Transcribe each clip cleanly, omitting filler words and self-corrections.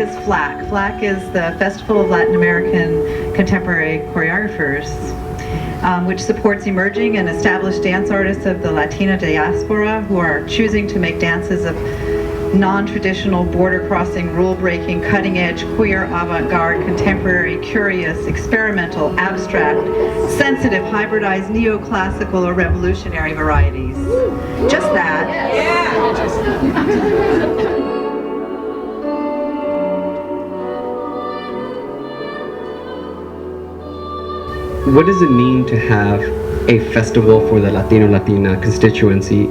is Flacc. Flacc is the Festival of Latin American Contemporary Choreographers, which supports emerging and established dance artists of the Latino diaspora who are choosing to make dances of non-traditional, border-crossing, rule-breaking, cutting-edge, queer, avant-garde, contemporary, curious, experimental, abstract, sensitive, hybridized, neoclassical, or revolutionary varieties. Just that. What does it mean to have a festival for the Latino-Latina constituency?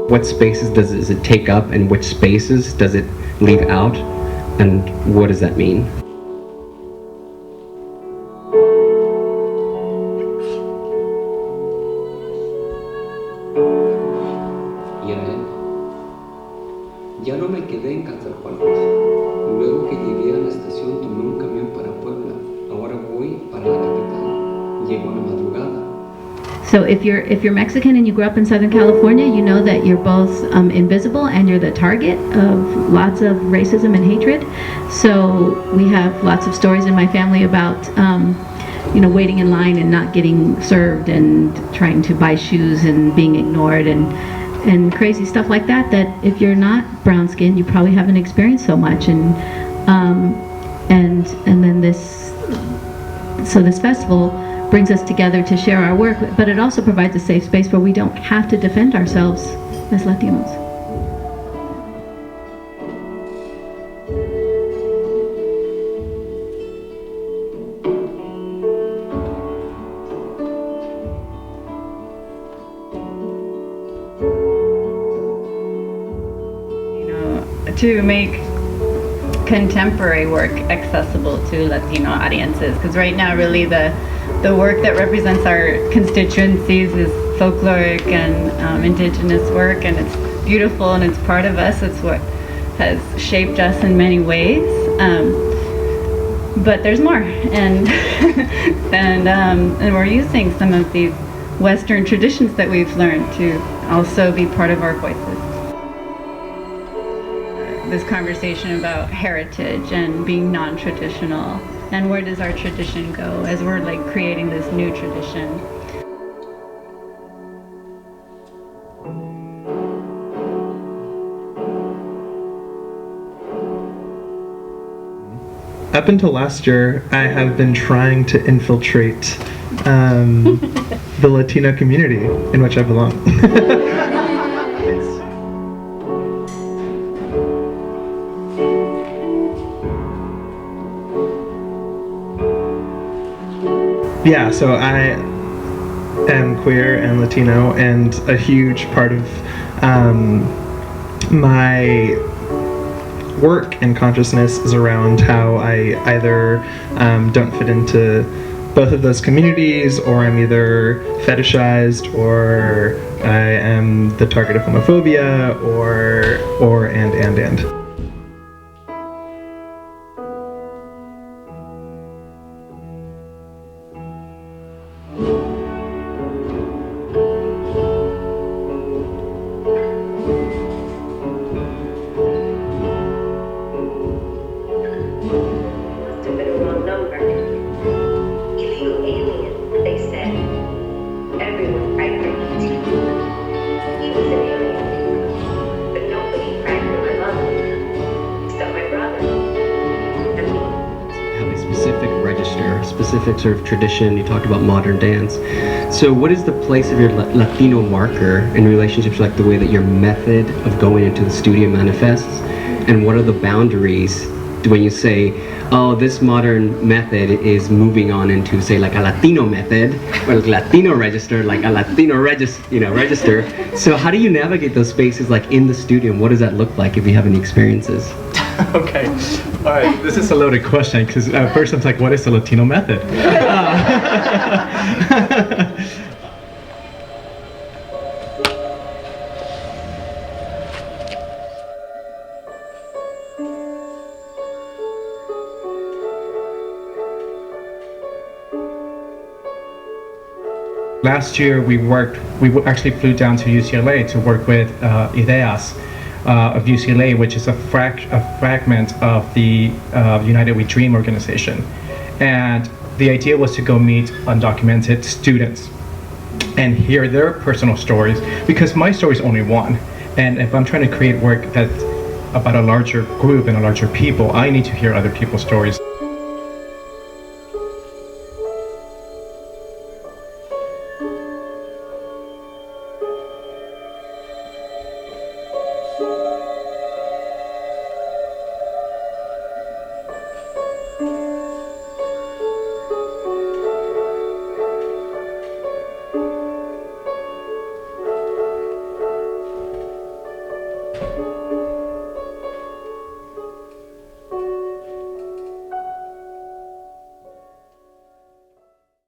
What spaces does it take up, and which spaces does it leave out, and what does that mean? Ya no me quedé en Catzalhualcos. Luego que llegué a la estación tomé un camión para Puebla. Ahora voy para la capital. Llego a la madrugada. So if you're Mexican and you grew up in Southern California, you know that you're both invisible and you're the target of lots of racism and hatred. So we have lots of stories in my family about waiting in line and not getting served and trying to buy shoes and being ignored and crazy stuff like that, that if you're not brown skinned you probably haven't experienced so much. And then this festival brings us together to share our work, but it also provides a safe space where we don't have to defend ourselves as Latinos. To make contemporary work accessible to Latino audiences, because right now really the work that represents our constituencies is folkloric and indigenous work, and it's beautiful and it's part of us. It's what has shaped us in many ways, but there's more, and and we're using some of these Western traditions that we've learned to also be part of our voices. This conversation about heritage and being non-traditional, and where does our tradition go as we're like creating this new tradition. Up until last year, I have been trying to infiltrate the Latino community in which I belong. Yeah, so I am queer and Latino, and a huge part of my work and consciousness is around how I either don't fit into both of those communities, or I'm either fetishized, or I am the target of homophobia, or and. Specific sort of tradition. You talked about modern dance. So what is the place of your Latino marker in relationship to like the way that your method of going into the studio manifests? And what are the boundaries when you say, oh, this modern method is moving on into, say, like a Latino method, or like Latino register, like a Latino register. So how do you navigate those spaces like in the studio, and what does that look like if you have any experiences? Okay, all right, this is a loaded question, because at first I'm like, what is the Latino method? Last year we actually flew down to UCLA to work with Ideas, of UCLA, which is a fragment of the United We Dream organization. And the idea was to go meet undocumented students and hear their personal stories, because my story is only one. And if I'm trying to create work that's about a larger group and a larger people, I need to hear other people's stories.